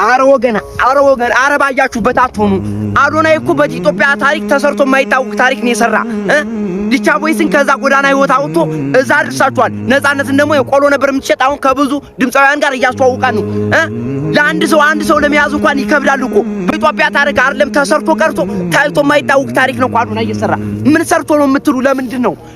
አረ ወገን አረ ባያችሁበት አትሆኑ። አዶናይ እኮ በኢትዮጵያ ታሪክ ተሰርቶ የማይታወቅ ታሪክ ነው የሰራ ዲቻ ቦይስን ከዛ ጎዳና ህይወት አውጥቶ እዛ አድርሳችኋል። ነፃነትን ደግሞ የቆሎ ነበር የምትሸጥ አሁን ከብዙ ድምፃውያን ጋር እያስተዋወቃን ነው። ለአንድ ሰው ለመያዝ እንኳን ይከብዳል እኮ በኢትዮጵያ ታሪክ አይደለም ተሰርቶ ቀርቶ ታይቶ የማይታወቅ ታሪክ ነው አዶናይ እየሰራ። ምን ሰርቶ ነው የምትሉ?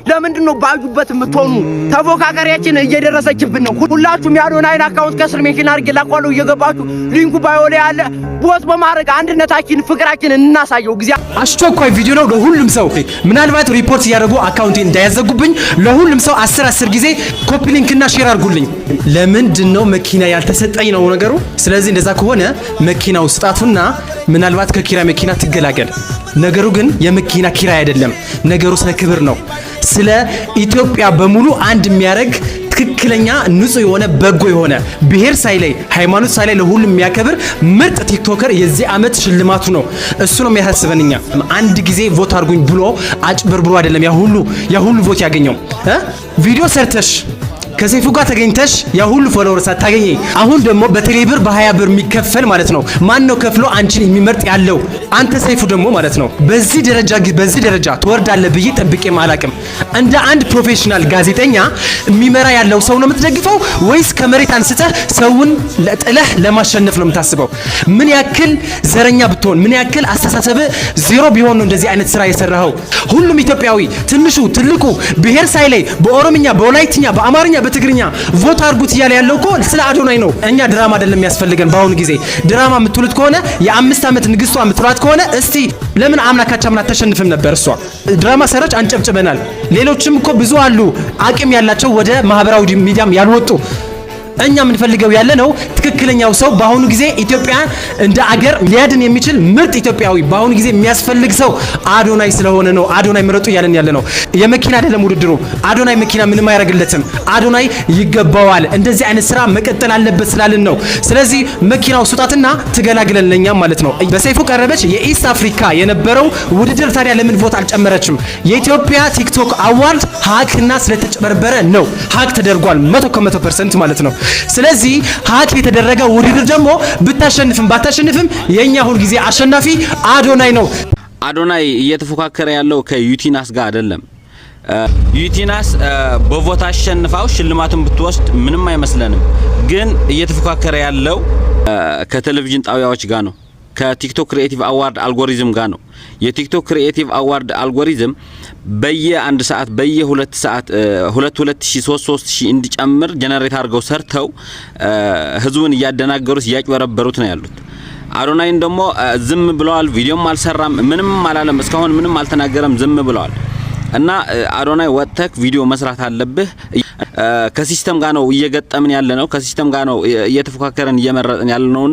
ለምንድን ነው ባዩበት የምትሆኑ? ተፎካካሪያችን እየደረሰችብን ነው። ሁላችሁም የአዶናይን አካውንት ከስር ሜንሽን አድርጌላችኋለሁ እየገባችሁ ሊንኩ ባዮ ላይ ያለ ቦት በማድረግ አንድነታችን ፍቅራችን እናሳየው። ጊዜ አስቸኳይ ቪዲዮ ነው ለሁሉም ሰው። ምናልባት ሪፖርት ያደረጉ አካውንቴን እንዳያዘጉብኝ ለሁሉም ሰው 10 ጊዜ ኮፒ ሊንክ እና ሼር አድርጉልኝ። ለምንድነው መኪና ያልተሰጠኝ ነው ነገሩ? ስለዚህ እንደዛ ከሆነ መኪናው ስጣቱና ምናልባት ከኪራይ መኪና ትገላገል። ነገሩ ግን የመኪና ኪራይ አይደለም። ነገሩ ስለ ክብር ነው። ስለ ኢትዮጵያ በሙሉ አንድ የሚያደርግ ትክክለኛ ንጹህ የሆነ በጎ የሆነ ብሔር ሳይለይ ሃይማኖት ሳይለይ ለሁሉ የሚያከብር ምርጥ ቲክቶከር የዚህ አመት ሽልማቱ ነው። እሱ ነው የሚያሳስበንኛ። አንድ ጊዜ ቮት አድርጉኝ ብሎ አጭበርብሮ አይደለም ያ ሁሉ ቮት ያገኘው። ቪዲዮ ሰርተሽ ከሰይፉ ጋር ተገኝተሽ ያ ሁሉ ፎሎወርስ አታገኘ። አሁን ደግሞ በቴሌብር በ20 ብር የሚከፈል ማለት ነው። ማን ነው ከፍሎ አንቺን የሚመርጥ ያለው? አንተ ሰይፉ ደግሞ ማለት ነው። በዚህ ደረጃ ትወርዳለህ ብዬ ጠብቄም አላቅም። እንደ አንድ ፕሮፌሽናል ጋዜጠኛ የሚመራ ያለው ሰው ነው የምትደግፈው ወይስ ከመሬት አንስተህ ሰውን ለጥለህ ለማሸነፍ ነው የምታስበው? ምን ያክል ዘረኛ ብትሆን ምን ያክል አስተሳሰብ ዜሮ ቢሆን ነው እንደዚህ አይነት ስራ የሰራኸው? ሁሉም ኢትዮጵያዊ ትንሹ ትልቁ ብሔር ሳይለይ በኦሮምኛ በወላይትኛ በአማርኛ በትግርኛ ቮት አድርጉት እያለ ያለው እኮ ስለ አዶናይ ነው። እኛ ድራማ አይደለም የሚያስፈልገን። በአሁኑ ጊዜ ድራማ የምትሉት ከሆነ የ5 ዓመት ንግስቷ የምትሏት ከሆነ እስቲ ለምን አምናካቻምና ተሸንፍም ነበር? እሷ ድራማ ሰራች፣ አንጨብጭበናል። ሌሎችም እኮ ብዙ አሉ አቅም ያላቸው ወደ ማህበራዊ ሚዲያም ያልወጡ። እኛ የምንፈልገው ያለ ነው ትክክለኛው ሰው በአሁኑ ጊዜ ኢትዮጵያ እንደ አገር ሊያድን የሚችል ምርጥ ኢትዮጵያዊ በአሁኑ ጊዜ የሚያስፈልግ ሰው አዶናይ ስለሆነ ነው። አዶናይ ምረጡ እያለን ያለ ነው። የመኪና አይደለም ውድድሩ። አዶናይ መኪና ምንም አያደርግለትም። አዶናይ ይገባዋል። እንደዚህ አይነት ስራ መቀጠል አለበት ስላልን ነው። ስለዚህ መኪናው ስጣትና ትገላግለን ለኛም ማለት ነው። በሰይፉ ቀረበች የኢስት አፍሪካ የነበረው ውድድር ታዲያ ለምን ቮት አልጨመረችም? የኢትዮጵያ ቲክቶክ አዋርድ ሀክና ስለተጨበረበረ ነው። ሀክ ተደርጓል 100% ማለት ነው። ስለዚህ ሀክ የተደረገ ውድድር ደግሞ ብታሸንፍም ባታሸንፍም የኛ ሁሉ ጊዜ አሸናፊ አዶናይ ነው። አዶናይ እየተፎካከረ ያለው ከዩቲናስ ጋር አይደለም። ዩቲናስ በቮት አሸንፋው ሽልማቱን ብትወስድ ምንም አይመስለንም። ግን እየተፎካከረ ያለው ከቴሌቪዥን ጣቢያዎች ጋር ነው። ከቲክቶክ ክሪኤቲቭ አዋርድ አልጎሪዝም ጋር ነው። የቲክቶክ ክሪኤቲቭ አዋርድ አልጎሪዝም በየ1 ሰዓት በየ2 ሰዓት 2000 3000 እንዲጨምር ጀነሬት አድርገው ሰርተው ህዝቡን እያደናገሩት እያጭበረበሩት ነው ያሉት። አዶናይን ደግሞ ዝም ብለዋል። ቪዲዮም አልሰራም፣ ምንም አላለም፣ እስካሁን ምንም አልተናገረም፣ ዝም ብለዋል። እና አዶናይ ወጥተክ ቪዲዮ መስራት አለብህ። ከሲስተም ጋር ነው እየገጠምን ያለ ነው። ከሲስተም ጋር ነው እየተፎካከረን እየመረጥን ያለ ነው።